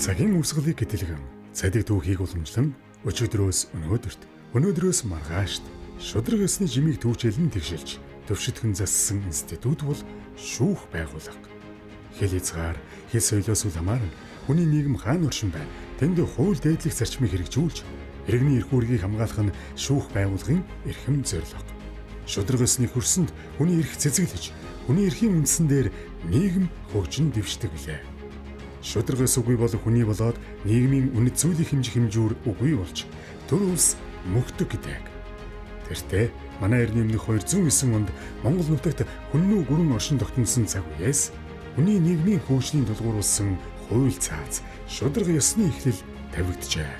Цагийн үсгэлийг гэдэлгэн цадиг түүхийг уламжлан өчигдрөөс өнөөдрөөс маргаашд шудраг ёсны жимийг түүчэлэн тэгшилж төвшөтгөн зассан институт бол шүүх байгууллага. Хэл хязгаар, хэл соёлоос үл хамааран хүний нийгэм хаана оршин байна? Тэнд хууль дээдлэх зарчмыг хэрэгжүүлж иргэний эрх үүргийг хамгаалах нь шүүх байгууллагын эрхэм зорилго. Шудраг ёсны хөрсөнд хүний эрх цэцэглэж, хүний эрхийн үндсэн дээр нийгэм хөгжин дэвшдэг билээ. Шудраг ёс үгүй бол хүний болоод нийгмийн үнэт зүйлийн хэмжүүр үгүй болж төр улс мөхдөг гэдэг. Тэртээ манай эртний өмнөх 209 онд Монгол нутагт хүннүү гүрэн оршин тогтносон цаг үеэс хүний нийгмийн хөгжлийн тулгуурласан хууль цааз шудраг ёсны эхлэл тавигджээ.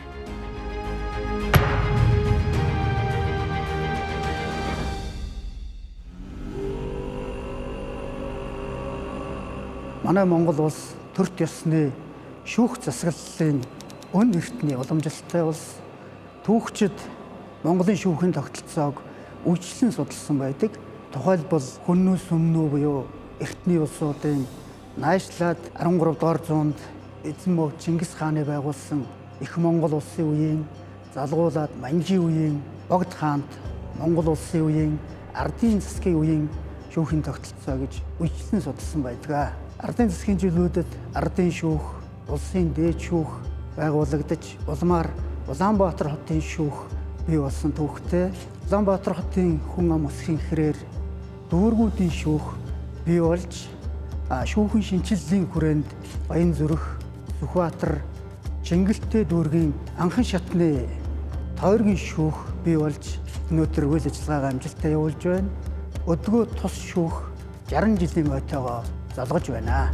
Манай Монгол улс төрт ёсны шүүх засаглалын өн эртний уламжлалтай улс. Түүхчид Монголын шүүхийн тогтолцоог үйлчлэн судалсан байдаг. Тухайлбал хүннүүс өмнөө буюу эртний улсуудын наайшлаад 13 дугаар зуунд эзэн мөн Чингис хааны байгуулсан Их Монгол улсын үеийн, залгуулад Манжийн үеийн, Богд хаанд Монгол улсын үеийн, Ардын засгийн үеийн шүүхийн тогтолцоо гэж үйлчлэн судалсан байдаг. Ардын засгийн жилүүдэд ардын шүүх, улсын дээд шүүх байгуулагдаж, улмаар Улаанбаатар хотын шүүх бий болсон түүхтэй. Улаанбаатар хотын хүн ам өсгийн хэрээр дүүргүүдийн шүүх бий болж, шүүхийн шинчиллийн хүрээнд Баянзүрх, Сүхбаатар, Чингэлтэй дүүргийн анхан шатны тойргийн шүүх бий болж өнөөдөр үйл ажиллагаагаа амжилттай явуулж байна. Өдгөө тус шүүх 60 жилийн ойтойгоо залгаж байна.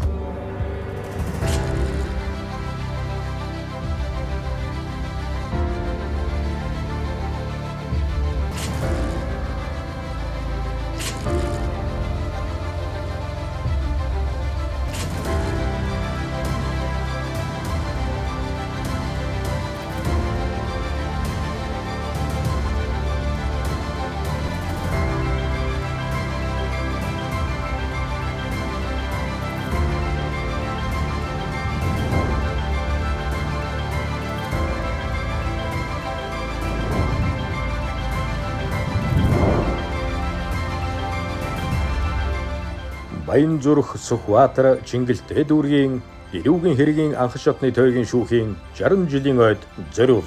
Баянзүрх, Сүхбаатар, Чингэлтэй дүүргийн эрүүгийн хэргийн анхан шатны тойргийн шүүхийн 60 жилийн ойд зориул.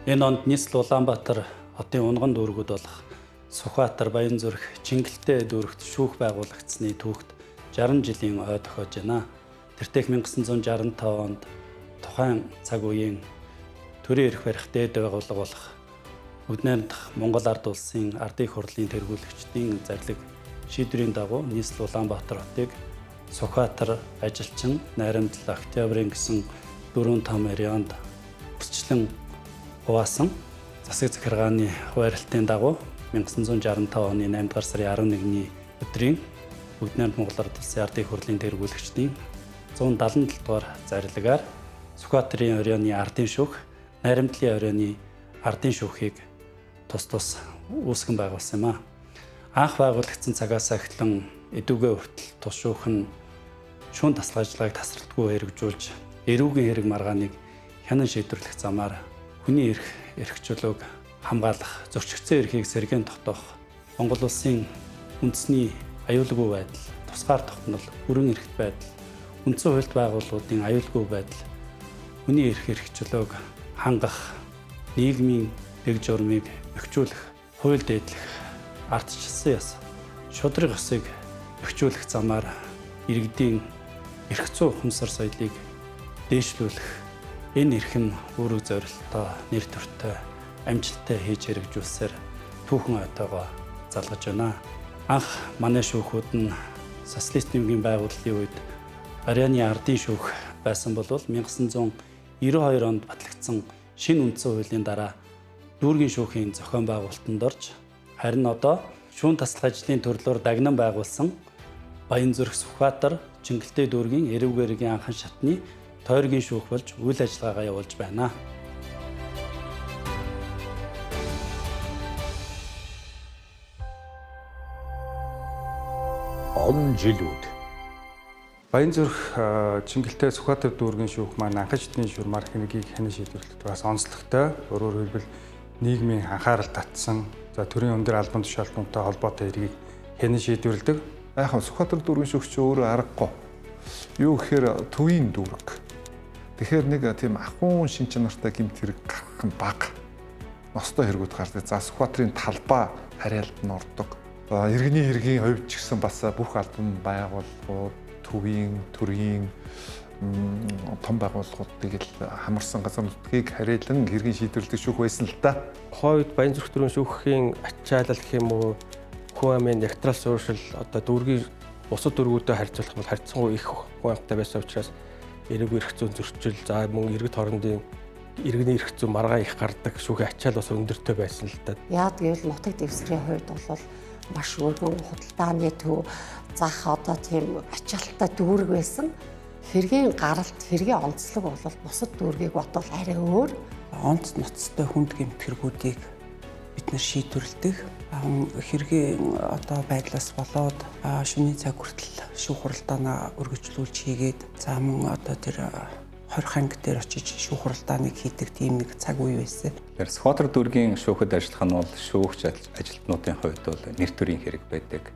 Энэ онд нийслэл Улаанбаатар хотын унган дүүргүүд болох Сүхбаатар, Баянзүрх, Чингэлтэй дүүрэгт шүүх байгуулагдсны түүхт 60 жилийн ой тохиож байна. Тэртех 1965 онд тухайн цаг үеийн төрийн эрх барих дээд байгууллага болох Бүгд найрамдах Монгол ард улсын ардын хурлын тэргүүлэгчдийн зарлиг шийдвэрийн дагуу нийслэл Улаанбаатар хотыг Сүхбаатар, Ажилчин, Найрамдал, Октябрийн гэсэн 4 том районд урьдчилан хуваасан. Засаг захиргааны хуваарлтын дагуу 1965 оны 8 дугаар сарын 11-ний өдрийн Бүгд найрамдах Монгол ард улсын ардын хурлын тэргүүлэгчдийн 177 дугаар зарлагаар Сүхбаатарын оройны ардын шүүх, Найрамдлын оройны ардын шүүхийг тус үүсгэн байгуулсан юм а. Анх байгуулагдсан цагаас эхлэн эдүгээ хүртэл тус шүүх нь шүүн таслах ажиллагааг тасралтгүй хэрэгжүүлж, эрүүгийн хэрэг маргааныг хянан шийдвэрлэх замаар хүний эрх чөлөөг хамгаалах, зөрчигдсөн эрхийг сэргээн тогтоох, Монгол улсын үндэсний аюулгүй байдал, тусгаар тогтнол, бүрэн эрхт байдал, үндсэн хуульд байгууллагуудын аюулгүй байдал, хүний эрх чөлөөг хангах, нийгмийн дэг журмыг өгчүүлэх, хууль дээдлэх, ардчилсан ёс, шудраг ёсыг өгчүүлэх замаар иргэдийн эрх зүй ухамсар соёлыг дээшлүүлэх, энэ эрхэм үүрэг зорилттой, нэр төртэй, амжилттай хийж хэрэгжүүлсээр түүхэн ойтойгоо залгаж байна. Анх манай шүүхүүд нь социалист нийгмийн байгууллын үед Арианы ардын шүүх байсан бол 1992 онд батлагдсан шинэ үндсэн хуулийн дараа дүүргийн шүүхийн зохион байгуулалтанд орж, харин одоо шүүн таслах ажлын төрлөөр дагнан байгуулсан Баянзүрх, Сүхбаатар, Чингэлтэй дүүргийн эрүүгийн хэргийн анхан шатны тойргийн шүүх болж үйл ажиллагаагаа явуулж байна. олон жилүүд. Баянзүрх Чингэлтэй Сүхбаатар дүүргийн шүүх маань анхан шатны шуурмаар хэргийг хянан шийдвэрлэхэд бас онцлогтой. Өөрөөр хэлбэл нийгмийн анхаарал татсан төрийн өндөр албан тушаалтнуудтай холбоотой хэргийг хянан шийдвэрлэдэг. Яг нь Сүхбаатар дүүргийн шүүгч өөрөө аргагүй. Юу гэхээр төвийн дүүрэг. Тэгэхээр нэг тийм ахуйн шин чанартай гэмт хэрэг гарах нь бага. Ностой хэрэгүүд гардаг. За Сүхбаатарын талбай харьяалт нь ордог. Иргэний хэргийн хувьд ч гэсэн бас бүх албан байгууллагууд, төвийн, төрийн том байгууллагуудыг л хамарсан газар нутгийг харьяалан хэргийн шийдвэрлэдэг шүүх байсан л да. Хойд Баянзүрх дүүргийн шүүхийн ачаалал гэх юм уу, хүн амын нягтрал сууршил одоо дүүргийн бусад дүүргүүдэд харьцуулах бол харьцангуй их хүн амтай байсан учраас эрэггүй эрх зүйн зөрчил, за мөн иргэд хоорондын иргэний эрх зүйн маргаа их гардаг шүүхийн ачаал бас өндөртэй байсан л да. Яг гэвэл нутаг дэвсгэрийн хувьд бол маш өргөн худалдааны төв зах одоо тийм ачаалттай дүүрэг байсан. Хэргийн гаралт, хэргийн онцлог бол бусад дүүргийг бодвол арай өөр. Онц ноцтой хүнд гэмт хэрэгүүдийг бид нэр шийдвэрлэдэг. Хэргийн одоо байдлаас болоод шөнийн цаг хүртэл шүүх хуралдаанаа өргөжлүүлж хийгээд за мөн одоо тэр 20 ханги дээр очиж шүүх хуралдааныг хийдэг тийм нэг цаг үе байсан. Тэгэхээр Сүхбаатар дүүргийн шүүхэд ажиллах нь бол шүүгч ажилтнуудын хувьд бол нэр төрийн хэрэг байдаг.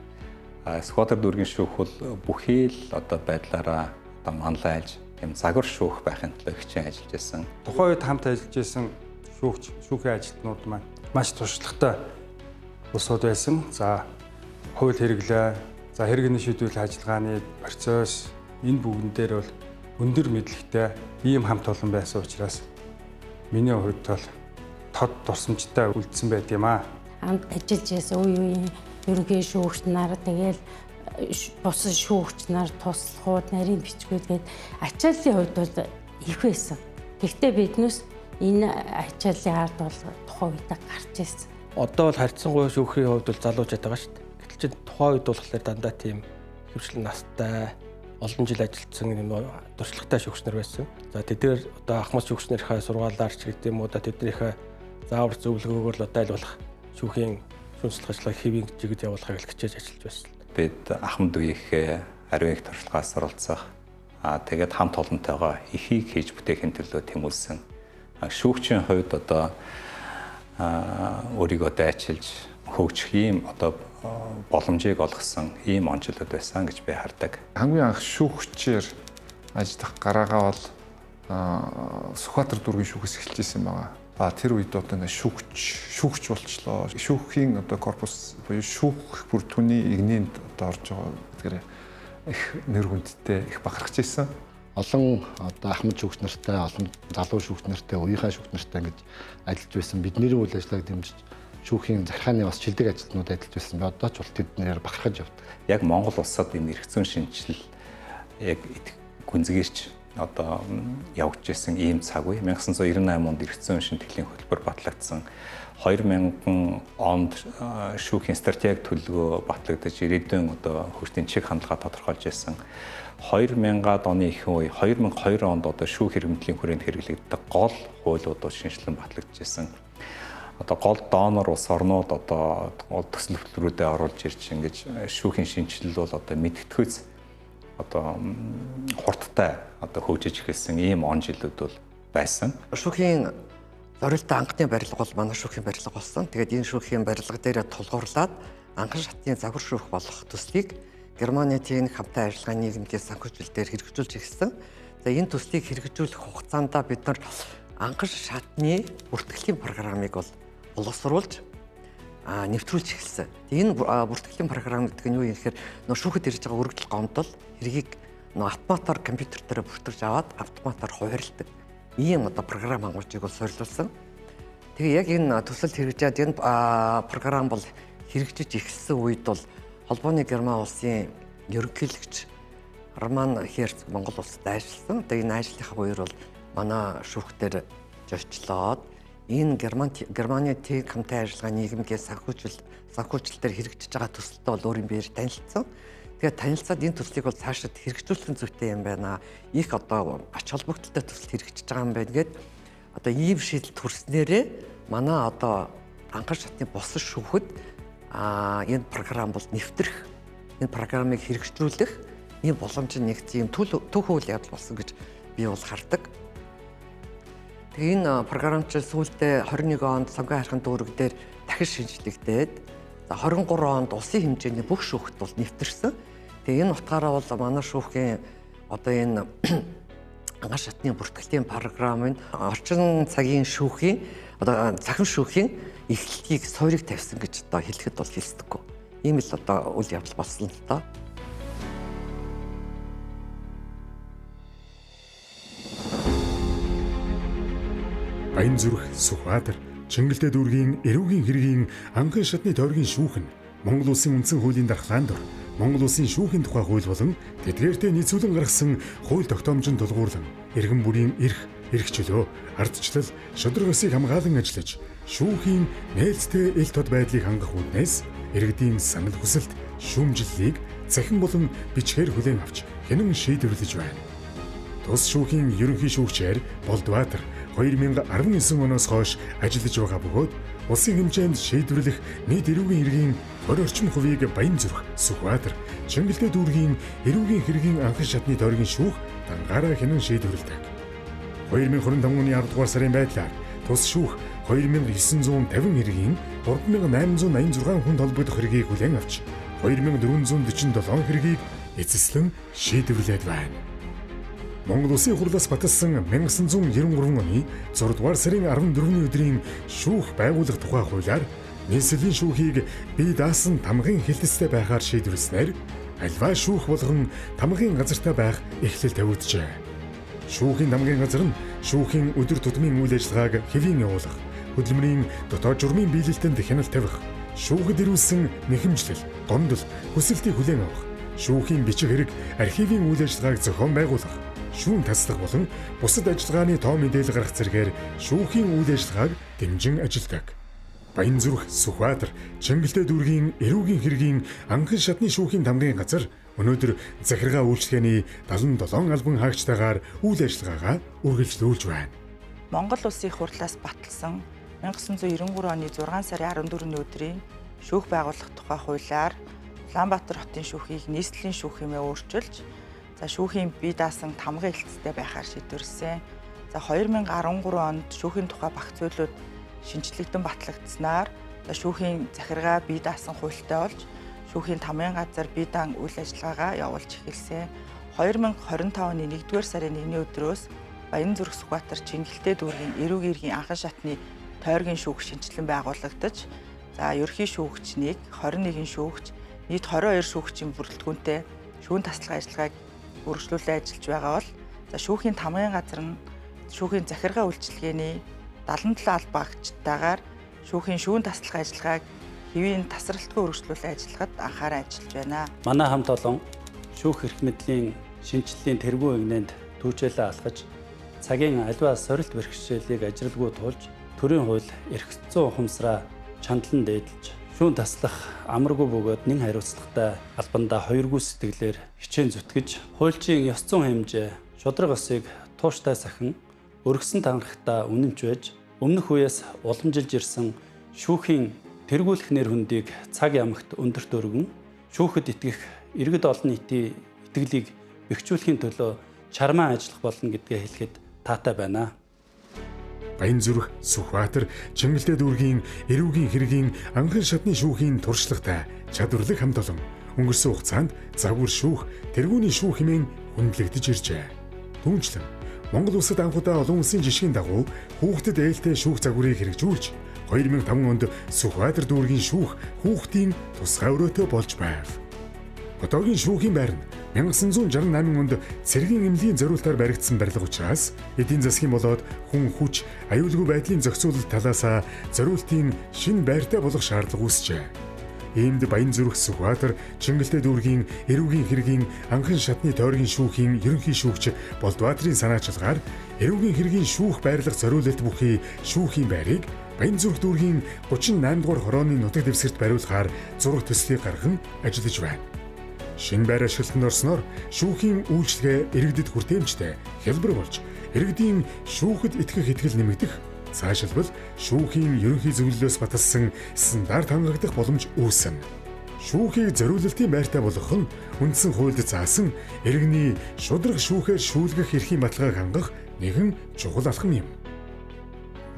Сүхбаатар дүүргийн шүүх бол бүхий л одоо байдлаараа одоо манлайлж тийм загвар шүүх байхын тулд хичээн ажиллаж байсан. Тухайн үед хамт ажиллаж байсан шүүхийн ажилтнууд маань маш туршлагатай улсууд байсан. За хууль хэрэглээ, за хэргийн шийдвэрлэх ажиллагааны процесс энэ бүгдэн дээр бол өндөр мэдлэгтэй ийм хамт олон байсан учраас миний хувьд бол тод дурсамжтай үлдсэн байт юм аа. Хамт ажиллаж байсан үеийн ерөнхий шүүгч нар тэгэл бусад шүүгч нар туслахууд, нарийн бичгүүд гээд ачааллын хувьд бол их байсан. Гэхдээ биднээс энэ ачааллын ард бол тухайн үед гарч ирсэн. Одоо бол харьцангуй шүүхийн хувьд бол залуужаад байгаа шүү дээ. Гэтэл чинь тухайн үед болохоор дандаа тийм хөвчлэн настай олон жил ажилласан юм туршлагатай шүүгч нар байсан. За тэдгээр одоо ахмад шүүгч нарынхаа сургаалаар ч гэдэг юм уу да тэднийхээ заавар зөвлөгөөгөөр л одоо айлуулах шүүхийн шүүмжлэх ажиллагааг хэвийн жигд явуулахыг хичээж ажиллаж байсан. Бид ахмад үеийнхээ ариун их туршлагаас суралцах тэгээд хамт олонтойгоо ихийг хийж бүтээхийн төлөө тэмүүлсэн. Шүүгчийн хувьд одоо өөрийгөө дайчилж хөгжих ийм одоо боломжийг олгосон ийм онцлог байсан гэж би хардаг. Хамгийн анх шүүгчээр ажиллах гараагаа бол Сүхбаатар дүүргийн шүүхээс эхэлж ирсэн байгаа. Тэр үед одоо шүүгч болчлоо. Шүүхийн одоо корпус буюу шүүх бүр түүний игнэнд одоо орж байгаа гэдгээр их нэр хүндтэй их бахархаж ирсэн. Олон одоо ахмад шүүгч нартай, олон залуу шүүгч нартай, үеийнхээ шүүгч нартай ингэж ажиллаж байсан. Бидний үйл ажиллагааг дэмжиж шүүхийн захиргааны бас шилдэг ажилтнууд ажиллаж байсан. Би одоо ч бол тэднээр бахархаж явдаг. Яг Монгол улсад энэ эрх зүйн шинжилэл яг гүнзгийрч одоо явж ирсэн ийм цаг үе 1998 онд эрх зүйн шинтгэлийн хөтөлбөр батлагдсан. 2000 онд шүүхийн стратеги төлөвлөгөө батлагдаж ирээдүйн одоо хөртийн чиг хандлага тодорхойлж байсан. 2000-ад оны ихэнх үе 2002 онд одоо шүүх хэрэгмтлийн хүрээнд хэрэглэгддэг гол хуулиуд шинжилэн батлагдж байсан. Одоо гол донор улс орнууд одоо гол төсөл хөтөлбөрүүдэд оруулж ирж ингэж шүүхийн шинжилэл бол одоо мэдгэдэггүйц одоо хурдтай одоо хөгжиж эхэлсэн ийм он жилүүд бол байсан. Шүүхийн зорилттой анхны барилга бол манай шүүхийн барилга болсон. Тэгээд энэ шүүхийн барилга дээр тулгуурлаад анхан шатны загвар шүүх болох төслийг Германы техник хамтын ажиллагааны нийгмийн санхүүжилтээр хэрэгжүүлж эхэлсэн. За энэ төслийг хэрэгжүүлэх хугацаанд бид нар анхан шатны бүртгэлийн программыг бол боловсруулж нэвтрүүлж эхэлсэн. Энэ бүртгэлийн програм гэдэг нь юу юм гэхээр шүүхэд ирж байгаа үргэлжил гомдол хэргийг автоматар компьютер дээр бүртгэж аваад автоматар хувирладаг. Ийм одоо програм хангалтыг бол суйрлуулсан. Тэгээ яг энэ төсөлд хэрэгжээд энэ програм бол хэрэгжиж эхэлсэн үед бол холбооны Герман улсын ерөнхийлөгч Роман Херц Монгол улсад ажилласан. Тэгээ энэ ажлынхаа үеэр бол манай шүүхтэр жойчлоод энэ Германы техник хамтын ажиллагааны нийгмийн санхүүжилтээр хэрэгжиж байгаа төсөлтөд бол өөрийн биеэр танилцсан. Тэгээд танилцаад энэ төслийг бол цаашид хэрэгжүүлэх зүйтэй юм байна. Их одоо ач холбогдолтой төсөл хэрэгжиж байгаа юм байна гэд одоо ийм шийдэл төрснээрээ манай одоо анхан шатны босс шүүхэд энэ програм бол нэвтрэх энэ программыг хэрэгжүүлэх ийм боломж нэг тийм түүх үйл явдал болсон гэж би бол хардаг. Тэгээ энэ програмч сүүлдээ 21 онд сонгон хайрхан дүүрэг дээр дахин шинжлэгдээд 23 онд улсын хэмжээний бүх шүүхт бол нэвтэрсэн. Тэгээ энэ утгаараа бол манай шүүхийн одоо энэ агаар шатны бүртгэлтийн програмын орчин цагийн шүүхийн одоо цахим шүүхийн эхлэлийг сойрыг тавьсан гэж одоо хэлэхэд бол хэлсдэггүй. Ийм л одоо үйл явдал болсон л доо. Баянзүрх, Сүхбаатар, Чингэлтэй дүүргийн эрүүгийн хэргийн анхан шатны тойргийн шүүх нь Монгол Улсын үндсэн хуулийн дархлаанд ор Монгол Улсын шүүхийн тухай хууль болон тэдгээртээ нийцүүлэн гаргасан хууль тогтоомжинд тулгуурлан иргэн бүрийн эрх чөлөө, ардчлал, шудраг ёсыг хамгаалан ажиллаж шүүхийн нээлттэй ил тод байдлыг хангах үүднээс иргэдийн санал хүсэлт, шүүмжлэлийг цахим болон бичгээр хүлээн авч хянан шийдвэрлэж байна. Тус шүүхийн ерөнхий шүүгчээр Болдбаатар 2019 оноос хойш ажиллаж байгаа бөгөөд улсын хэмжээнд шийдвэрлэх нийт эрүүгийн хэргийн 20 орчим хувийг Баянзүрх, Сүхбаатар, Чингэлтэй дүүргийн эрүүгийн хэргийн анхан шатны тойргийн шүүх дангаараа хянан шийдвэрлэдэг. 2025 оны 10 дугаар сарын байдлаар тус шүүх 2950 хэргийн 3886 хүнд холбогдох хэргийг хүлээн авч 2447 хэргийг эцэслэн шийдвэрлээд байна. Монгол Улсын хурлаас баталсан 1993 оны 6 дугаар сарын 14-ний өдрийн шүүх байгуулах тухай хуулиар нийслэлийн шүүхийг бие даасан тамгын хэлтстэй байхаар шийдвэрлснээр альва шүүх болгон тамгын газартай байх эхлэл тавигджээ. Шүүхийн тамгын газар нь шүүхийн өдөр тутмын үйл ажиллагааг хэвийн явуулах, хөдөлмөрийн дотоод журмын биелэлтэнд хяналт тавих, шүүхэд ирүүлсэн нэхэмжлэл, гомдол, хүсэлтийг хүлээн авах, шүүхийн бичих хэрэг, архивын үйл ажиллагааг зохион байгуулах, шүүн таслах болон бусад ажиллагааны тоо мэдээлэл гаргах зэргээр шүүхийн үйл ажиллагааг дэмжин ажилладаг. Баянзүрх, Сүхбаатар, Чингэлтэй дүүргийн эрүүгийн хэргийн анхан шатны шүүхийн тамгын газар өнөөдөр захиргаа үйлчлэгээний 77 албан хаагчтайгаар үйл ажиллагаагаа үргэлжлүүлж байна. Монгол Улсын хурлаас баталсан 1993 оны 6 сарын 14-ний өдрийн шүүх байгуулах тухай хуулиар Улаанбаатар хотын шүүхийг нийслэлийн шүүх хэмээн өөрчилж шүүхийн бие даасан тамгын хэлтстэй байхаар шийдвэрлсэн. 2013 онд шүүхийн тухай багц зүйлүүд шинжлэгдэн батлагдсанаар шүүхийн захиргаа бие даасан хуультай болж шүүхийн тамгын газар бие даан үйл ажиллагаагаа явуулж эхэлсэн. 2025 оны 1-р сарын 1-ний өдрөөс Баянзүрх, Сүхбаатар, Чингэлтэй дүүргийн эрүүгийн хэргийн анхан шатны тойргийн шүүх шинжилэн байгуулагдаж ерөнхий шүүгчнийг 21 шүүгч, нийт 22 шүүгчийн бүрэлдэхүүнтэй шүүн таслах ажиллагааг үргэлжлүүлэн ажиллаж байгаа бол шүүхийн тамгын газар нь шүүхийн захиргаа үйлчилгээний 77 албан хаагчтайгаар шүүхийн шүүн таслах ажиллагааг хэвийн тасралтгүй үргэлжлүүлэн ажиллахад анхааран ажиллаж байна. Манай хамт олон шүүх эрх мэдлийн шинжиллийн тэргуун игнэнд түүчээлээ алхаж цагийн аливаа сорилт бэрхшээлийг ажиглгүй тулж төрийн хууль эрх зүйн ухамсараа чандлан дээдлж шүүн таслах амаргүй бөгөөд нэн хариуцлагатай албандаа хоёргүй сэтгэлээр хичээн зүтгэж хуульчийн ёс зүйн хэмжээ шудраг ёсыг тууштай сахин өргөсөн танхагтаа үнэнч байж өмнөх үеэс уламжилж ирсэн шүүхийн тэргүүлэх нэр хүндийг цаг ямагт өндөрт өргөн шүүхэд итгэх иргэд олон нийтийн итгэлийг бэхжүүлэхийн төлөө чармаа ажиллах болно гэдгээ хэлэхэд таатай байна. Баянзүрх, Сүхбаатар, Чингэлтэй дүүргийн эрүүгийн хэргийн анхан шатны шүүхийн туршлагатай чадварлаг хамт олон өнгөрсөн хугацаанд загвар шүүх, тэргүүний шүүх хэмээн хүндлэгдэж иржээ. Түүнчлэн Монгол улсад анхудаа олон улсын жишгийн дагуу хүүхдэд ээлтэй шүүх загварыг хэрэгжүүлж 2005 онд Сүхбаатар дүүргийн шүүх хүүхдийн тусгай өрөөтэй болж байв. Одоогийн шүүхийн байр нь 1968 онд цэргийн эмнэлгийн зориултаар баригдсан барилга учраас эдийн засгийн болоод хүн хүч, аюулгүй байдлын зохицуулалт талаасаа зориултын шинэ байртай болох шаардлага үүсжээ. Иймд Баянзүрх, Сүхбаатар, Чингэлтэй дүүргийн эрүүгийн хэргийн анхан шатны тойргийн шүүхийн ерөнхий шүүгч Болдбаатарын санаачилгаар эрүүгийн хэргийн шүүх байрлах зориулалт бүхий шүүхийн байрыг Баянзүрх дүүргийн 38 дугаар хорооны нутаг дэвсгэрт бариулахаар зураг төслийг гарган ажиллаж байна. Шинэ байр ашиглалтанд орсноор шүүхийн үйлчлэгээ иргэдэд хүртээмжтэй хялбар болж иргэдийн шүүхэд итгэх итгэл нэмэгдэх, цаашилбал шүүхийн ерөнхий зөвлөлөөс баталсан стандарт хангагдах боломж үүснэ. шүүхийг зориулалтын байртай болгох нь үндсэн хуульд заасан иргэний шудраг шүүхээр шүүлгэх эрхийн баталгааг хангах нэгэн чухал алхам юм.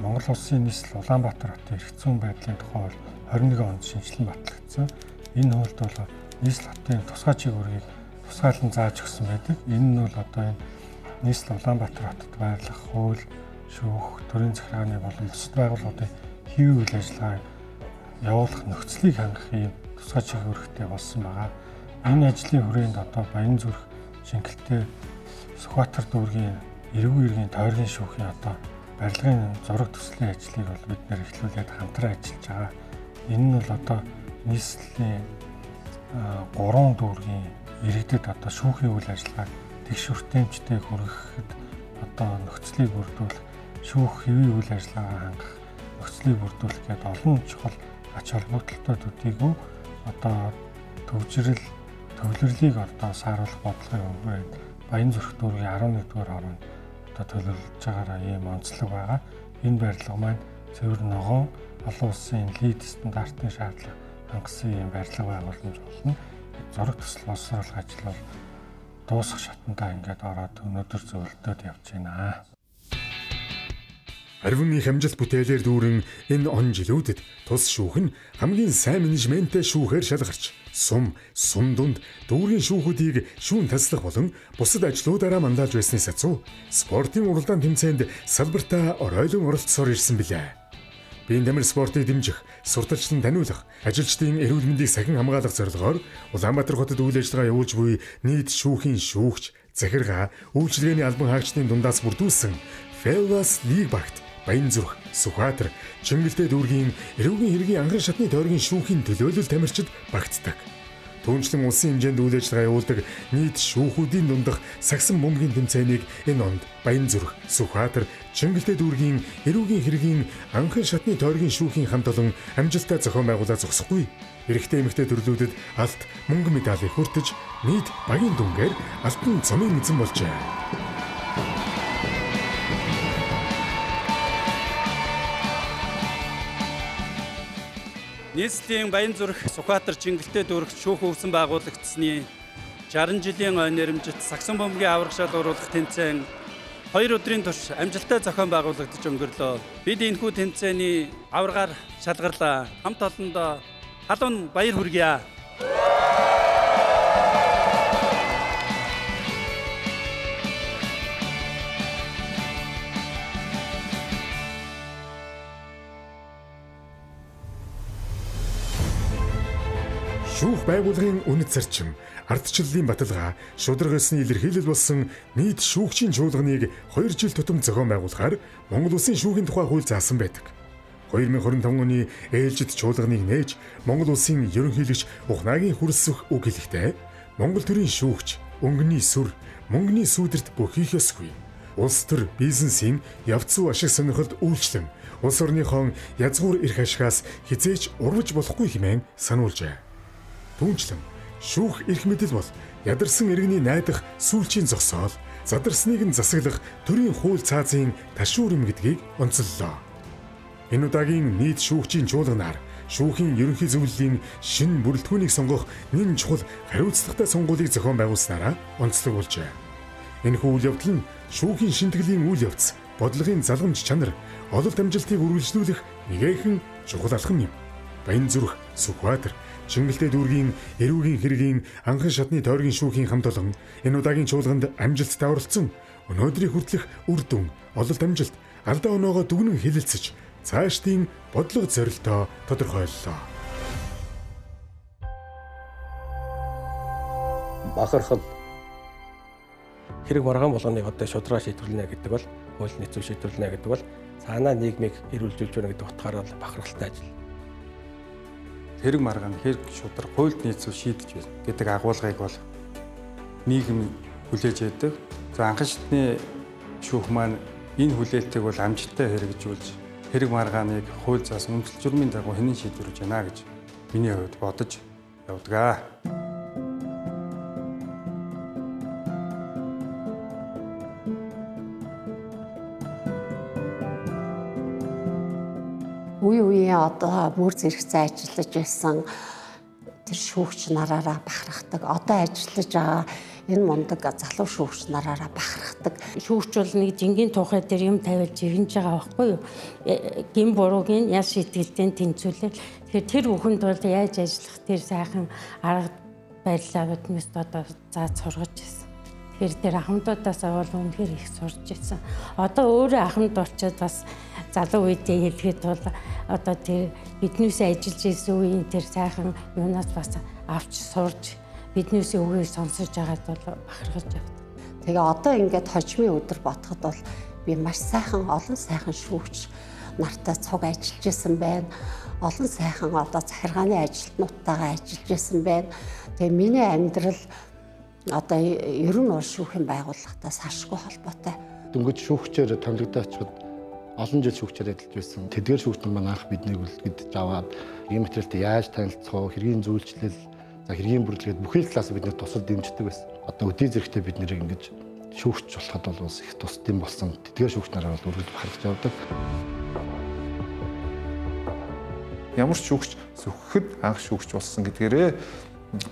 Монгол улсын нийслэл Улаанбаатар хотын эрх зүйн байдлын тухай 21 онд шинжилэн батлагдсан. Энэ хуульд бол нийслэл хотын тусгай чиглэлийг тусгайлан зааж өгсөн байдаг. Энэ нь бол одоо энэ нийслэл Улаанбаатар хотод байрлах хууль, шүүх, төрийн захиргааны болон бусад байгууллагуудын хэвийн үйл ажиллагааг явуулах нөхцөлийг хангах юм тусгай чиглэлтэй болсон байгаа. Энэ ажлын хүрээнд одоо Баянзүрх, Чингэлтэй, Сүхбаатар дүүргийн эрүүг иргэний тойргийн шүүхийн одоо барилгын зураг төслийн ажлыг бол бид нэр эхлүүлээд хамтран ажиллаж байгаа. Энэ нь бол одоо нийслэлийн 3 дүүргийн иргэдэд одоо шүүхийн үйл ажиллагааг тэгш хүртээмжтэй хүргэхэд одоо нөхцөлийг бүрдүүлэх, шүүх хэвийн үйл ажиллагаа хангах, нөхцөлийг бүрдүүлэх гэдэг олон чухал ач холбогдолтой төдийгүй одоо төвлөрлийг одоо сааруулах бодлогын өмнө Баянзүрх дүүргийн 11-р орнд одоо төлөвлөж байгаараа ийм онцлог байгаа. Энэ барилга маань цэвэр ногоон олон улсын лид стандартын шаардлага хангасан ийм барилга байгууламж болно. Зураг төсөл боловсруулах ажил бол дуусах шатандаа ингээд ороод өнөөдөр зөвлөлтөд явж байна. Арвины хамжилт бүтээлээр дүүрэн энэ он жилүүдэд тус шүүх нь хамгийн сайн менежменттэй шүүхээр шалгарч сум дунд дүүргийн шүүхүүдийг шүүн таслах болон бусад ажлуудаараа манлайлж байсны сацуу спортын уралдаан тэмцээнд салбартаа оройлон оролцсоор ирсэн билээ. Биеийн тамир спортыг дэмжих, сурталчлан таниулах, ажилчдын эрүүл мэндийг сахин хамгаалах зорилгоор Улаанбаатар хотод үйл ажиллагаа явуулж буй нийт шүүхийн шүүгч, захиргаа, үйлчилгээний албан хаагчдын дундаас бүрдүүлсэн Fellas League багт Баянзүрх, Сүхбаатар, Чингэлтэй дүүргийн эрүүгийн хэргийн анхан шатны тойргийн шүүхийн төлөөлөл тамирчид багтдаг. Түүнчлэн улсын хэмжээнд үйл ажиллагаа явуулдаг нийт шүүхүүдийн дундах сагсан бөмбөгийн тэмцээнийг энэ онд Баянзүрх, Сүхбаатар, Чингэлтэй дүүргийн эрүүгийн хэргийн анхан шатны тойргийн шүүхийн хамт олон амжилттай зохион байгуулаад зогсохгүй. Эрэгтэй эмэгтэй төрлүүдэд алт, мөнгөн медалийг хүртэж нийт багийн дүнгээр алтан цомын эзэн болжээ. Нийслэлийн Баянзүрх, Сүхбаатар, Чингэлтэй дүүрэгт шүүх өвсөн байгуулагдсны 60 жилийн ой нэрэмжит сагсан бөмбөгийн аврагшаал уруулах тэмцээн 2 өдрийн турш амжилттай зохион байгуулагдаж өнгөрлөө. Бид энэхүү тэмцээний аваргаар шалгарлаа. Хамт олондоо халуун баяр хүргье. Шүүх байгууллагын үнэт зарчим, ардчлалын баталгаа, шудраг ёсны илэрхийлэл болсон нийт шүүгчийн чуулганыг 2 жил тутам зохион байгуулахаар Монгол Улсын шүүхийн тухай хууль заасан байдаг. 2025 оны ээлжид чуулганыг нээж Монгол Улсын ерөнхийлөгч Ухнаагийн хүрэлцэх үг хэлэхдээ Монгол төрийн шүүгч өнгөний сүр, мөнгөний сүүдэрт бүхийх ёсгүй. Улс төр бизнесийн явц зүй ашиг сонирхолд үйлчлэн улс орныхон язгуур эрх ашигаас хизээч урвж болохгүй хэмээн сануулжээ. Түүнчлэн шүүх эрх мэдэл бол ядарсан иргэний найдах сүүлчийн зогсоол, задарсныг нь засаглах төрийн хууль цаазын ташуур юм гэдгийг онцоллоо. Энэ удаагийн нийт шүүгчийн чуулганаар шүүхийн ерөнхий зөвлөлийн шинэ бүрэлдэхүүнийг сонгох нэн чухал хариуцлагатай сонгуулийг зохион байгуулснараа онцлог болжээ. Энэхүү үйл явдал нь шүүхийн шинтгэлийн үйл явц, бодлогын залгамж чанар, ололт амжилтыг үргэлжлүүлэх нэгэн чухал алхам юм. Баянзүрх, Сүхбаатар, Чингэлтэй дүүргийн эрүүгийн хэргийн анхан шатны тойргийн шүүхийн хамт олон энэ удаагийн чуулганд амжилттай оролцсон. Өнөөдрийн хүртэлх үр дүн, ололт амжилт, алдаа оноогоо дүгнэн хэлэлцэж, цаашдын бодлого зорилтоо тодорхойллоо. Бахархал хэрэг маргаан болгоныг одоо шудраа шийдвэрлэнэ гэдэг бол хууль нийцүү шийдвэрлэнэ гэдэг бол цаанаа нийгмийг эрүүлжүүлж байна гэдэг утгаараа бахархалтай ажил. Хэрэг маргаан хэрэг шудраг хуульд нийцүү шийдэж байна гэдэг агуулгыг бол нийгэм хүлээж яадаг. За анхан шатны шүүх маань энэ хүлээлтийг бол амжилттай хэрэгжүүлж хэрэг маргааныг хууль заасан үндэслэл журмын дагуу хянан шийдвэрлэж байна гэж миний хувьд бодож явдаг. Үе үеийн одоо бүр зэрэгцээ ажиллаж байсан тэр шүүгч нараараа бахархдаг. Одоо ажиллаж байгаа энэ мундаг залуу шүүгч нараараа бахархдаг. Шүүгч бол нэг жингийн тухай дээр юм тавиулж ирнэж байгаа байхгүй юу? Гин буруугийн ял шийтгэлтэй тэнцвүүлэл. Тэгэхээр тэр бүхэнд бол яаж ажиллах тэр сайхан арга барилаа биднээс одоо зааж сургаж байсан. Тэгэхээр тэр ахмадуудаасаа бол үнэхээр их сурж ирсэн. Одоо өөрөө ахмад болчиход бас залуу үедээ хэлэхэд бол одоо тэр биднээс ажиллаж ирсэн үеийн тэр сайхан юунаас бас авч сурж биднээс үгийг сонсож байгаад бол бахархаж явдаг. Тэгээ одоо ингээд хожмын өдөр бодоход бол би маш сайхан олон сайхан шүүгч нартай цуг ажиллаж исэн байна. Олон сайхан одоо захиргааны ажилтнуудтайгаа ажиллаж исэн байна. Тэгээ миний амьдрал одоо ер нь бол шүүхийн байгууллагатай салшгүй холбоотой. Дөнгөж шүүгчээр томилогдоочход олон жил шүүгчээр ажиллаж байсан. Тэдгээр шүүгч нар маань анх биднийг үлгэдэж аваад ийм материалтай яаж танилцах вэ, хэргийн зөвлөлчлөл, за хэргийн бүрэлдэхүүн бүхэл талаас биднэрт тусал дэмждэг байсан. Одоо өдий зэрэгтэй бид нэр ингэж шүүгч болоход бол бас их тусдсан болсон. Тэдгээр шүүгч нараа бол үргэлж бахархаж явдаг. Ямар ч шүүгч зөвхөд анх шүүгч болсон гэдгээрээ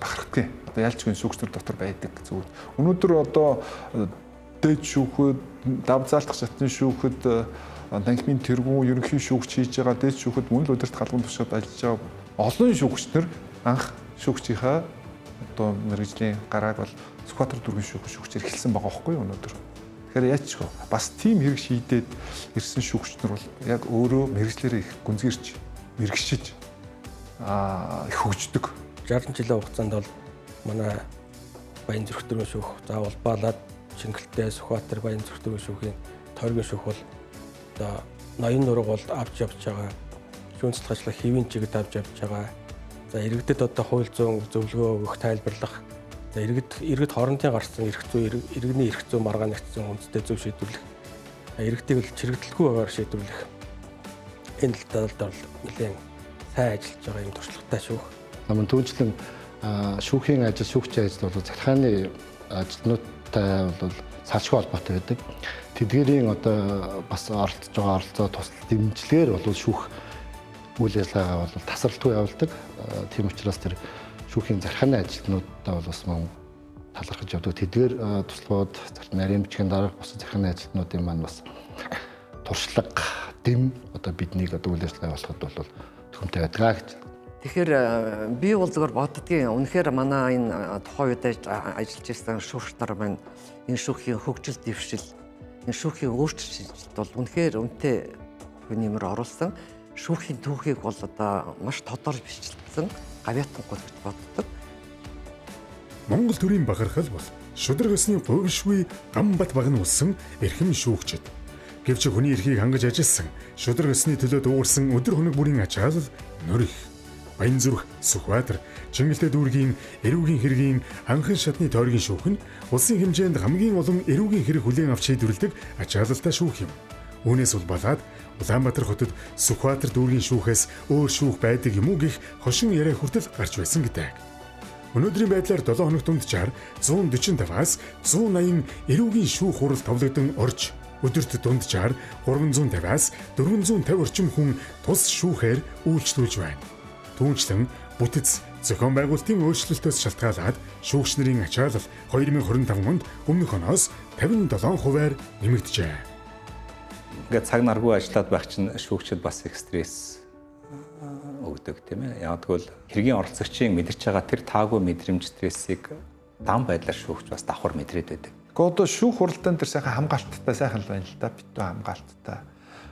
бахархдаггүй. Одоо ялчгүй шүүгчнэр дотор байдаг зүйл. Өнөөдөр одоо дэд шүүхэд, давзаалтах шатны шүүхэд, танхимын тэргүүн ерөнхий шүүгч хийж байгаа дэд шүүхэд мөн л удирдах албан тушаалд ажиллаж байгаа олон шүүгчнэр анх шүүгчийнхаа одоо мэргэжлийн гарааг бол Сүхбаатар дүүргийн шүүгчээр эхэлсэн байгаа байхгүй юу өнөөдөр. Тэгэхээр яаж ч бас тийм хэрэг шийдээд ирсэн шүүгчнэр бол яг өөрөө мэргэжлэрээ их гүнзгийрч мэрэгшиж их хөгждөг. 60 жилийн хугацаанд бол манай Баянзүрх дүүргийн шүүх заавал Балаад, Чингэлтэй, Сүхбаатар, Баянзүрх дүүргийн шүүхийн тойргийн шүүх бол одоо ноён нураг бол авч явж байгаа. Шүүнцлэх ажлаа хэвийн чигэд авч явж байгаа. За иргэдэд одоо хууль зүйн зөвлөгөө өгөх тайлбарлах. За иргэд хоорондын гарсан эрх зүй, иргэний эрх зүй маргаан нэгдсэн үндэстэй зөв шийдвэрлэх. Иргэдийг л чирэгдэлгүй байгаар шийдвэрлэх. Энэ талд бол нэлээд сайн ажиллаж байгаа юм туршлагатай шүүх. Намын түүнчлэн шүүхийн ажил, шүүгчийн ажил бол захиргааны ажилтнуудтай бол салшгүй холбоотой байдаг. Тэдгээрийн одоо бас оролцож байгаа оролцоо тусал дэмжлэгээр бол шүүх үйл ажиллагаа бол тасралтгүй явуулдаг. Тийм учраас тэр шүүхийн захиргааны ажилтнуудтай бол бас мөн талархаж явдаг. Тэдгээр туслахууд нарийн бичгийн дараах бус захиргааны ажилтнуудын маань бас туршлага, дэм одоо биднийг одоо үйл ажиллагаа болоход бол төхөмтэй байдгаа гэж. Тэгэхээр би бол зөвхөн боддгийн үнэхээр манай энэ тухайн үед ажиллаж ирсэн шүүгч нар маань энэ шүүхийн хөгжил дэвшил, энэ шүүхийн өөрчлөлт бол үнэхээр үнэтэй нэмэр оруулсан. Шүүхийн түүхийг бол одоо маш тодорхой бичлэгдсэн гавьяатангүй гэж боддог. Монгол төрийн бахархал бол шудраг ёсны говьшгүй Гамбат багны улсан эрхэм шүүгчд. Гэвч хүний эрхийг хангаж ажилласан, шудраг ёсны төлөө дуугарсан өдөр хоног бүрийн ачаал нөрөх. Баянзүрх, Сүхбаатар, Чингэлтэй дүүргийн эрүүгийн хэргийн анхан шатны тойргийн шүүх нь улсын хэмжээнд хамгийн олон эрүүгийн хэрэг хүлээн авч шийдвэрлэдэг ачаалалтай шүүх юм. Үүнээс улбалаад Улаанбаатар хотод Сүхбаатар дүүргийн шүүхээс өөр шүүх байдаг юм уу гэх хошин яриа хүртэл гарч байсан гэдэг. Өнөөдрийн байдлаар 7 хоног дунджаар 145-аас 180 эрүүгийн шүүх хурал товлогдсон орж өдөрт дунджаар 350-аас 450 орчим хүн тус шүүхээр үйлчлүүлж байна. Түүнчлэн бүтэц зохион байгуулалтын өөрчлөлтөөс шалтгаалаад шүүгч нарын ачаалал 2025 онд өмнөх оноос 57%-аар нэмэгдэжээ. Ингээд цаг наргүй ажиллаад байх чинь шүүгчд бас их стресс өгдөг тийм ээ. Яг тэгвэл хэргийн оролцогчийн мэдэрч байгаа тэр таагүй мэдрэмж стрессийг дан байдлаар шүүгч бас давхар мэдрээд байдаг. Гэхдээ одоо шүүх хуралдаан тэр сайхан хамгаалттай сайхан л байна л да. Битүү хамгаалттай.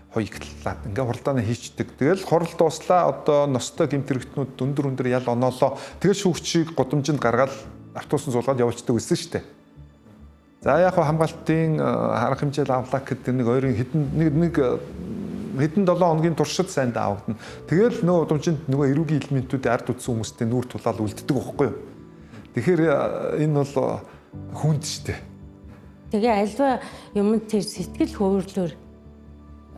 Хоёгтлаад ингээ хуралдааны хийчдэг. Тэгэл хурал дууслаа одоо ностой гэмтэрэгтнүүд өндөр ял оноолоо. Тэгэл шүүгчийг годомжинд гаргаад автобусан суулгаад явуулцдаг байсан шүү дээ. За яг хамгаалтын харах хэмжээл авлаа гэдэг нэг хоёрын хэдэн 7 хоногийн туршид сайн даавдана. Тэгэл нөгөө удамжинд нөгөө эрүүгийн элементүүд ард үтсэн хүмүүстэй нүүр тулаал үлддэг байхгүй юу? Тэгэхээр энэ бол хүнд шүү дээ. Тэгээ альва юмд тэр сэтгэл хөвөрлөөр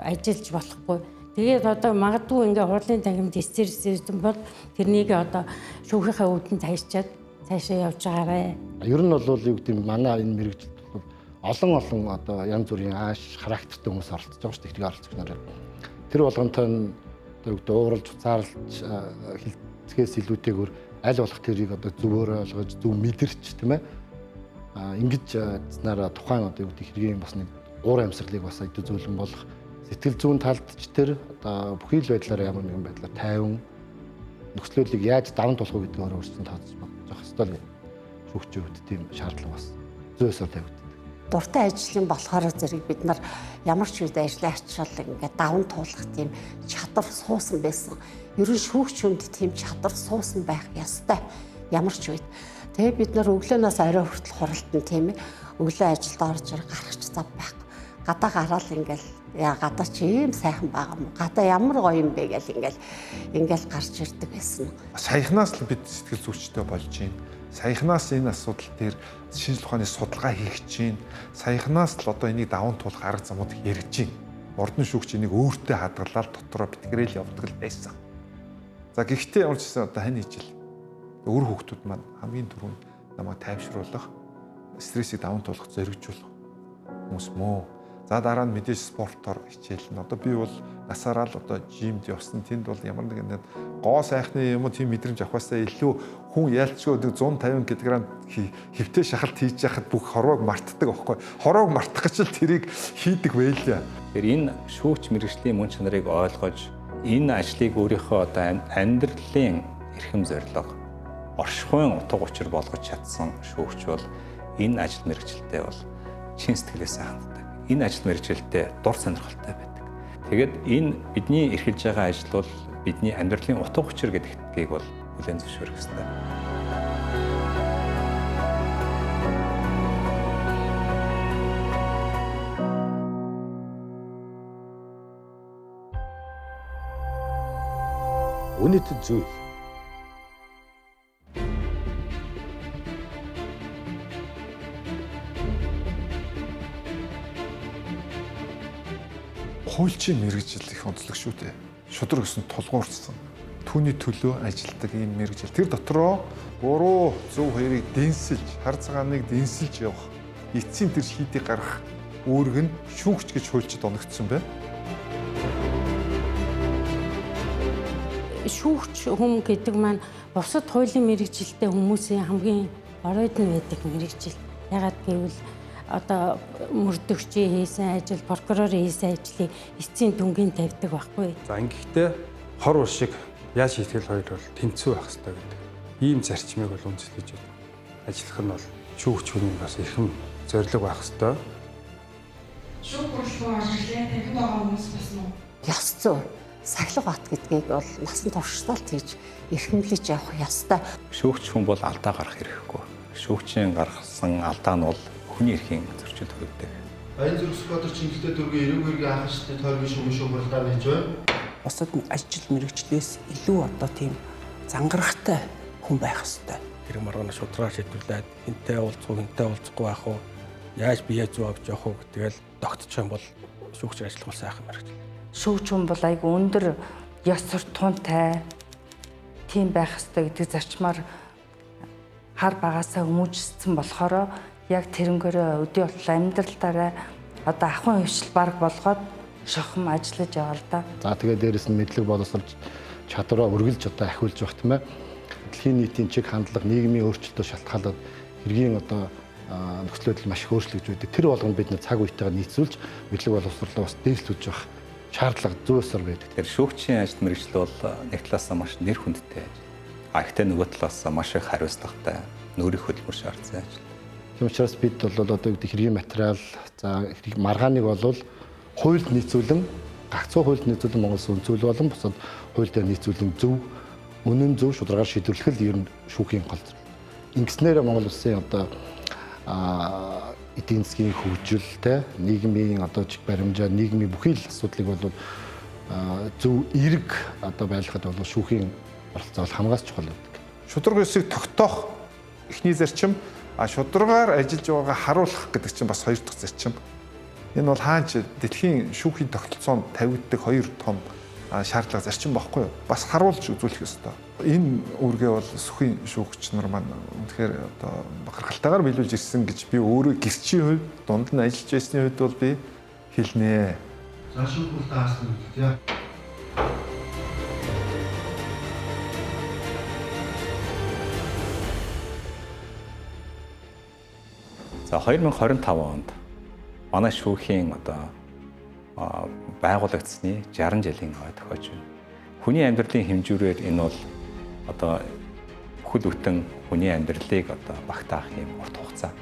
ажиллаж болохгүй. Тэгээд одоо магадгүй ингээ хурлын тангимд стрессэн бол тэрнийг одоо шүүхийнхаа үүдэн тайрчаад цаашаа явж байгаарэ. Ер нь бол юу гэдэг манай энэ мэрэгжилд олон одоо янз бүрийн ааш характертай хүмүүс оролцож байгаа шүү дээ. Оролцогч нар. Тэр болгонтой одоо юу гэдэг ууралж уцаарлж хилцгээс илүүтэйгээр аль болох тэрийг одоо зөвөөр ойлгож зөв мэдэрч тийм ээ ингэж знараа тухайн одоо юу гэдэг хэргийн бас нэг уур амьсгалыг бас өдөө зөвлөн болох сэтгэл зүйн талд ч тэр одоо бүхий л байдлаар ямар нэгэн байдлаар тайван нөхцлөлийг яаж даван тулах вэ гэдгээр өөрсдөө тооцож бодож хэвээр шүүгчүүд тийм шаардлага бас зөөсөөр тавигддаг. Дуртай ажлын болохоор зэрэг бид нар ямар ч үед ажлын ачаал ингээд даван туулах тийм чадвар суусан байсан. Ерөн шүүгч хүнд тийм чадвар суусан байх ёстой. Ямар ч үед. Тэгээ бид нар өглөөнөөс орой хүртэл хуралдан тийм ээ. Өглөө ажилд орж ирэх гарах зав байхгүй. Гадаа гараал ингээл гадаа ч ийм сайхан байгаа юм. Гадаа ямар гоё юм бэ гэл ингээл гарч ирдэг байсан. Саяхнаас л бид сэтгэл зүйчтэй болж байна. Саяхнаас энэ асуудал дээр шинжлэх ухааны судалгаа хийх чинь, саяхнаас л одоо энийг даван туулах арга замууд хэрэгж байна. Ордон шүүгч энийг өөртөө хадгалаад дотроо битгэрэл явдаг л байсан. За гэхдээ ямар ч гэсэн одоо хань ижил өөр хүүхдүүд маань хамгийн түрүүнд намайг тайвшруулах, стрессийг даван туулах, зоригжуулах хүмүүс мөө. За дараа нь мэдээж спортоор хичээл нь. Одоо би бол насаараа л одоо жимд явсан. Тэнд бол ямар нэгэн гоо сайхны юм уу тийм мэдрэмж авахаасаа илүү хүн яалчгүй 150 кг хэвтэй шахалт хийж яхад бүх хорвоог мартдаг аахгүй. Хорвоог мартах гэж л тэрийг хийдэг байлаа. Тэгэхээр энэ шүүгч мэргэжлийн мөн чанарыг ойлгож энэ ажлыг өөрийнхөө одоо амьдралын эрхэм зорилго, оршихуйн утга учир болгож чадсан шүүгч бол энэ ажил мэргэжилтэд бол чин сэтгэлээсээ ханддаг. Энэ ажил мэргэжилтэд дур сонирхолтой байдаг. Тэгээд энэ бидний эрхэлж байгаа ажил бол бидний амьдралын утга учир гэдгийг бол хүлээн зөвшөөрөх ёстой. Үнэт зүйл. Хуульчийн мэргэжил их онцлог шүү дээ. Шудраг өсөн тулгуурсан. Түүний төлөө ажилтдаг ийм мэргэжил. Тэр дотроо буруу зөв хоёрыг дэнсэлж, хар цагааныг дэнсэлж явах, эцсийн тэр шийдийг гаргах үүрэг нь шүүгч гэж хуульчид оногдсон байна. Шүүгч хүм гэдэг маань бусад хуулийн мэргэжилтэй хүмүүсийн хамгийн оройд нь байдаг мэргэжил. Ягаад гэвэл одоо мөрдөгчийн хийсэн ажил, прокурорын хийсэн ажлыг эцсийн дүнгийн тавьдаг байхгүй. За ингэхдээ хор ус шиг яаж шийтгэл хоёр бол тэнцүү байх хэрэгтэй гэдэг. Ийм зарчмыг бол үндэслэж ажиллах нь бол шүүгч хүний бас эрхэм зорилго байх хэрэгтэй. Шүүх бодлого ажиглалын тавьд байгаа хүмүүс бас нь Ёс зүйн сахилга бат гэдгийг бол насан туршдалт хийж эрхэмлэж явах ёстой. Шүүгч хүн бол алдаа гарах хэрэггүй. Шүүгчийн гаргасан алдаа нь бол хүний эрхийн зөрчил төрөгдөг. Баянзүрх Сүхбаатар Чингэлтэй дүүргийн эрүүг хэргийн анх шатны тойргийн шүүгэн шууралдаа байж байна. Бусад ажил мэргэжлээс илүү одоо тийм зангарахтай хүн байх ёстой. Тэр маргаана шудраа шийдвэрлээд хинтээ уулзахгүй байх уу? Яаж бие зүү авч явах уу гэдгээл тогтчих юм бол шүүгч ажиллах бол сайхан мэргэжил. Шүүгч хүн бол айгүй өндөр ёс суртахуунтай тийм байх ёстой гэдэг зарчмаар хар багасаа хүмүүжсэн болохоор яг тэрнгээрээ өдөө болтол амьдралдаараа одоо ахуйн хвшил баг болгоод шохом ажиллаж байгаа л да. За тэгээд дээрэс нь мэдлэг боловсролж чадвараа үргэлж одоо ахиулж явах тийм ээ. Дэлхийн нийтийн чиг хандлага, нийгмийн өөрчлөлтөд шалтгаалаад хэргийн одоо нөхцөл байдал маш их өөрчлөгдөж байдаг. Тэр болгонд бид цаг үетэйгээ нийцүүлж мэдлэг боловсролоо бас дээшлүүлж явах шаардлага зөөсөр байдаг. Тэгэхээр шүүгчийн ажил мэргэжил бол нэг талаасаа маш нэр хүндтэй ажил. Гэхдээ нөгөө талаасаа маш их хариуцлагатай, нүүрийн хөдөлмөр шаардсан ажил. Тийм учраас бид бол одоо хэргийн материал, за маргааныг бол хуульд нийцүүлэн, гагцхүү хуульд нийцүүлэн Монгол Улсын зүйл болон бусад хууль дээр нийцүүлэн зөв, үнэн зөв шударгаар шийдвэрлэх л ер нь шүүхийн гол зүйл. Ингэснээр Монгол Улсын одоо эдийн засгийн хөгжилтэй, нийгмийн одоо чиг баримжаа, нийгмийн бүхий л асуудлыг бол зөв эерэг одоо байлгахад бол шүүхийн оролцоо бол хамгаас чухал байдаг. Шудраг ёсыг тогтоох эхний зарчим, шударгаар ажиллаж байгаагаа харуулах гэдэг чинь бас хоёр дахь зарчим. Энэ бол хаач дэлхийн шүүхийн тогтолцоонд тавигддаг хоёр том шаардлага зарчим байхгүй юу? Бас харуулж үзүүлэх ёстой. Энэ үүргээ бол сүхийн шүүгч нар маань үнэхээр одоо бахархалтайгаар биелүүлж ирсэн гэж би өөрөө гэрчийн хувьд, дунд нь ажиллаж байсны хувьд бол би хэлнэ. За шүүх бол таасан үү? За 2025 онд манай шүүхийн одоо байгуулагдсны 60 жилийн ой тохиож байна. Хүний амьдралын хэмжүүрээр энэ бол одоо бүхэл бүтэн хүний амьдралыг одоо багтаах юм урт хугацаа.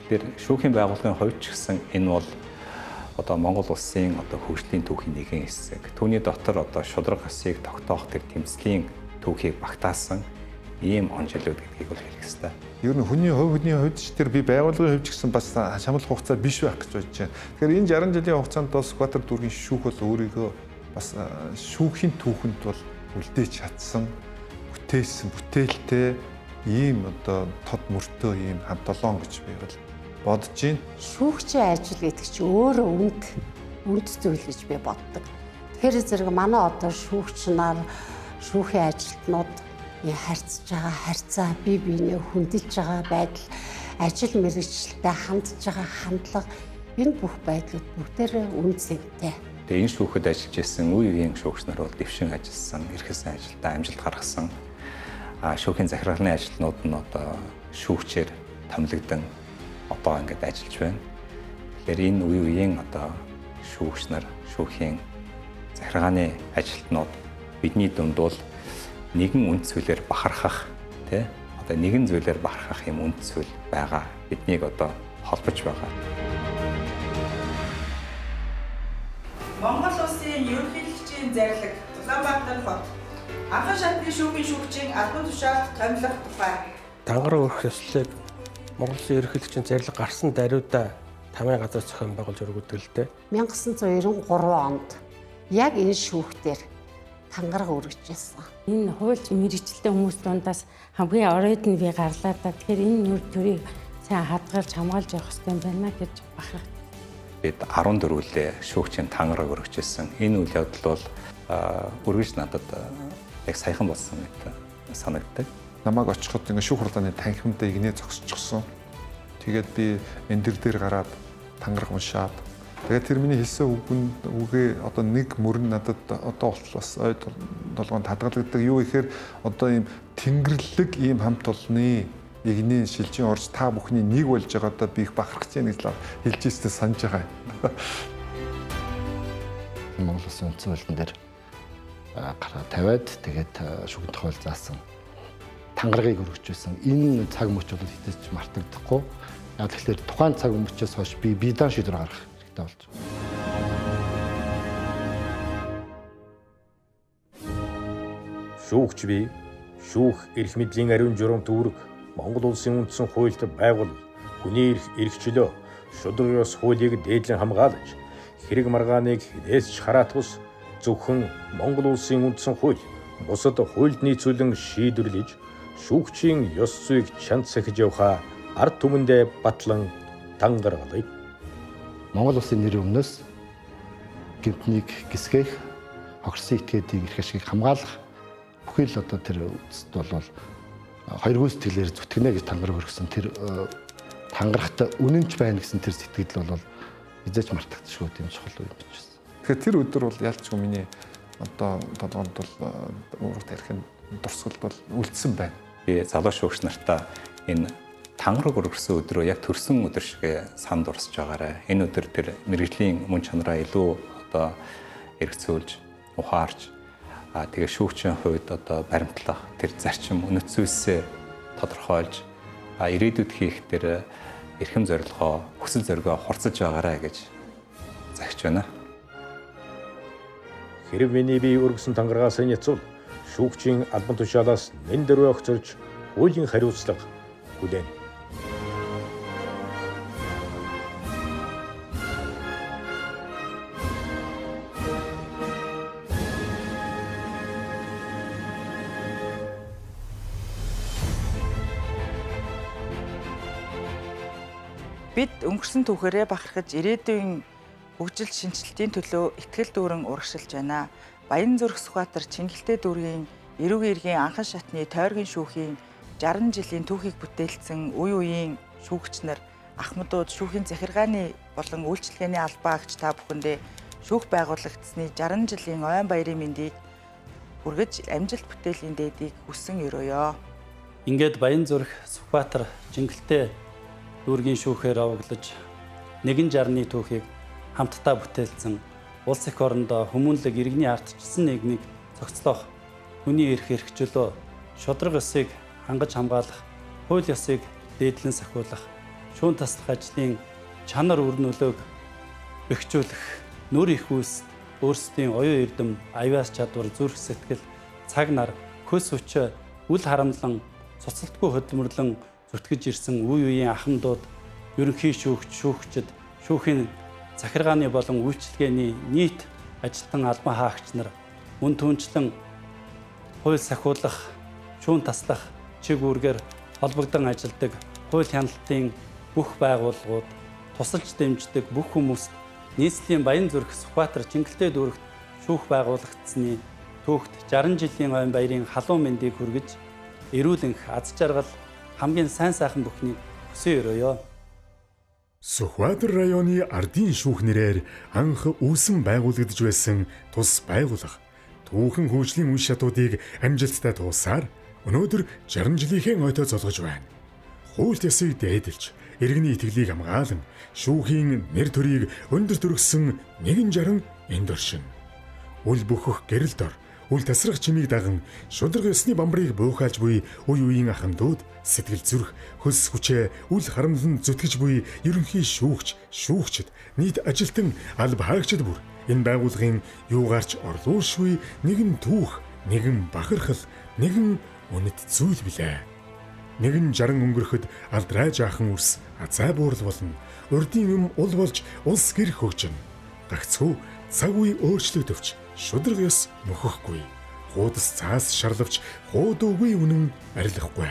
Тэгэхээр шүүхийн байгууллагын хувьд ч гэсэн энэ бол одоо Монгол улсын одоо хөгжлийн түүхийн нэгэн хэсэг. Түүний дотор одоо шудраг хасыг тогтоох тэр тэмцлийн түүхийг багтаасан ийм онжилууд гэдгийг бол хэлэх ёстой. Ер нь хүний хувьд ч тэр би байгууллагын хувьд ч гэсэн бас шамлах хугацаа биш байх гэж бодож байна. Тэгэхээр энэ 60 жилийн хугацаанд бол Сүхбаатар дүүргийн шүүх бол өөрийгөө бас шүүхийн түүхэнд бол үлдээж чадсан, бүтээсэн, бүтээлтэй ийм одоо тод мөртөө ийм хамт олон гэж би бол бодож байна. Шүүгчийн ажил гэдэг чинь өөрөө үнд зүйл гэж би боддог. Тэгэхээр зэрэг манай одоо шүүгч нар, шүүхийн ажилтнууд харьцаж байгаа харьцаа, бие биенээ хөндөж байгаа байдал, ажил мэргэжилтэд хандж байгаа хандлага, энэ бүх байдлууд бүгдээрээ үн цэнтэй. Тэгээ энэ шүүхэд ажиллаж исэн үе үеийн шүүгч нар бол дэвшин ажилласан, эрхэсэн ажилдаа амжилт гаргасан. Шүүхийн захиргааны ажилтнууд нь одоо шүүгчээр томилогдсон одоо ингээд ажиллаж байна. Тэгэхээр энэ үе үеийн одоо шүүгч нар, шүүхийн захиргааны ажилтнууд бидний дунд бол нэгэн үнд зүйлээр бахархах тий одоо нэгэн зүйлээр бахархах юм үнд зүйл байгаа. Биднийг одоо холбож байгаа. Монгол улсын ерөнхийлөгчийн зарлиг Улаанбаатар хот анхан шатны шүүхийн шүүгчийн албан тушаалд томилох тухай Тангар өрх ёслолыг Монгол улсын ерөнхийлөгчийн зарлиг гарсан даруйда 5 газар зохион байгуулж өргөдөг л дээ. 1993 онд яг энэ шүүхтэр тангараг өргөжсэн. Энэ хуульч мэрэгчлээ хүмүүс дундаас хамгийн оройд нь би гарлаа да. Тэгэхээр энэ нүр төрийг сайн хадгалж хамгаалж явах хэрэгтэй байна гэж бахарх. Бид 14 үлээ шүүгчийн тангараг өргөжсэн. Энэ үйл явдал бол өргөж надад яг саяхан болсон мэт санагддаг. Намайг очиход ингээ шүүх хурлааны танхимдаа игнээ зогсчихсон. Тэгээд би энэ дээр гараад тангараг уншаад тэгээд тэр миний хэлсэн үгээ одоо нэг мөрөн надад одоо болтол бас ой толгоонд хадгалагддаг. Юу ихээр одоо ийм тэнгэрлэг ийм хамт олонны игнээ шилжин орж та бүхний нэг болж байгаадаа би их бахархаж байна гэж хэлж ирсэн санаж байгаа. Монгол Улсын үндсэн хуулийн дээр гараа тавиад тэгээд шүүхийн тохиол заасан тангарагыг өргөж байсан. Энэ цаг мөч бол хитэж мартагдахгүй. Яг тэгэхээр тухайн цаг мөчөөс хойш би биедан шийдвэр гаргах хэрэгтэй болж байна. Шүүгч бий, шүүх эрх мэдлийн ариун журам төвөрг Монгол улсын үндсэн хуульд байгуул хүний эрх чөлөө шудраг ёс хуулийг дээдлэн хамгаалж хэрэг маргааныг хинээс ч хараатус зөвхөн Монгол улсын үндсэн хууль бусад хуульд нийцүүлэн шийдвэрлэж шүүгчийн ёс зүйг чанд сахиж явахаа ард түмэндээ батлан тангаргалыг. Монгол улсын нэрийн өмнөөс гэмтнийг гисгэх, хогссон этгээдийн эрх ашигыг хамгаалах бүхий л одоо тэр үсэд бол хоёр гүйцэтгэлээр зүтгэнэ гэж тангараг өргөсөн. Тэр тангарахта үнэнч байна гэсэн тэр сэтгэл бол эзэж мартагдчихгүй тийм чухал үе биш. Тэгэхээр тэр өдөр бол ялчгүй миний одоо толгойд бол уурах тарихын дурсгал бол үлдсэн байна. Би залуу шүүгч нартаа энэ тангараг өргөсөн өдрөө яг төрсөн өдөр шиг санд урсж байгаарай. Энэ өдөр тэр мэрэгжлийн мөн чанараа илүү одоо эргцүүлж, ухаарч тэгээ шүүгчийн хувьд одоо баримтлах тэр зарчим үнэт зүйлсээ тодорхойлж ирээдүйд хийх тэр эрхэм зорилгоо, хүсэл зоригоо хурцлж байгаарай гэж загч байна. Хэрэг миний бие өргөсөн тангарагаас няцуул шүүгчийн албан тушаалаас нэн дөрөв огцорж хуулийн хариуцлага хүлээн. Бид өнгөрсөн түүхээрээ бахархаж ирээдүйн хөгжил шинжилтийн төлөө ихтгэл дүүрэн урагшилж байна. Баянзүрх Сүхбаатар Чингэлтэй дүүргийн эрүүгийн иргэн анхан шатны тойргийн шүүхийн 60 жилийн түүхийг бүтээлсэн үе үеийн шүүгч нар, ахмадууд, шүүхийн захиргааны болон үйлчилгээний албаа агч та бүхэндээ шүүх байгуулагдсны 60 жилийн ойн баярын мэндийг хүргэж амжилт бүтээлийн дээдийг хүссэн өрөөё. Ингээд Баянзүрх Сүхбаатар Чингэлтэй дүүргийн шүүхээр овоглож 160-ны түүхийг хамтдаа бүтээлсэн улс их орондоо хүмүүнлэг иргэний ардчилсан нийгмийг цогцлоох, хүний эрх эрхчлөө, шударга ёсыг хангаж хамгаалах, хууль ёсыг дээдлэн сахиулах, шүүн таслах ажлын чанар үр нөлөөг бэхжүүлэх, нөр их үйлс, өөрсдийн оюун эрдэм, аяас чадвар, зүрх сэтгэл, цаг нар, хөс хүч, үл харамлан, цуцалтгүй хөдөлмөрлөн зүтгэж ирсэн үе үеийн ахмадууд, ерөнхий шүүгч, шүүгчид, шүүхийн захиргааны болон үйлчилгээний нийт ажилтан албан хаагч нар мөн түнчлэн хууль сахиулах, шүүн таслах чиг үүргээр холбогдсон ажилдаг хууль хяналтын бүх байгууллагууд, тусалж дэмждэг бүх хүмүүст нийслэлийн Баян зүрх Сүхбаатар Чингэлтэй дүүрэгт шүүх байгуулагдсны түүхт 60 жилийн ойн баярын халуун мэндийг хүргэж, эрүүл энх, аз жаргал, хамгийн сайн сайхан бүхнийг хүсье өрөөё. Сүхбаатар районы ардын шүүх нэрээр анх үүсэн байгуулагдж байсан тус байгууллага түүхэн хөгжлийн үе шатуудыг амжилттай туусаар өнөөдөр 60 жилийнхээ ойтой золгож байна. Хууль ёсыг дээдэлж, иргэний итгэлийг хамгаалan, шүүхийн нэр төрийг өндөр төргсөн 160 энд оршин. Үл бөхөх гэрэл дор, үл тасрах чимийг даган, шударга ёсны бамбарыг буухайлж буй үе үеийн ахмадууд, сэтгэл зүрх, хөлс хүчээ үл харамлан зүтгэж буй ерөнхий шүүгч, шүүгчид, нийт ажилтан алба хаагчид бүр энэ байгууллагын юугаарч орлуулшгүй нэгэн түүх, нэгэн бахархал, нэгэн үнэт зүйл билээ. Нэгэн 60 өнгөрөхөд алдрай жаахан үрс азай буурал болно. Урдын юм ул болж улс гэр хөгжин. Гагцхүү цаг үе өөрчлөгдөвч шударга ёс мөхөхгүй. Хуудас цаас шарлавч хуудуугүй үнэн арилахгүй.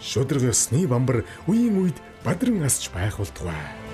Шударга ёсны бамбар үеийн үед бадран асч байх болтугай.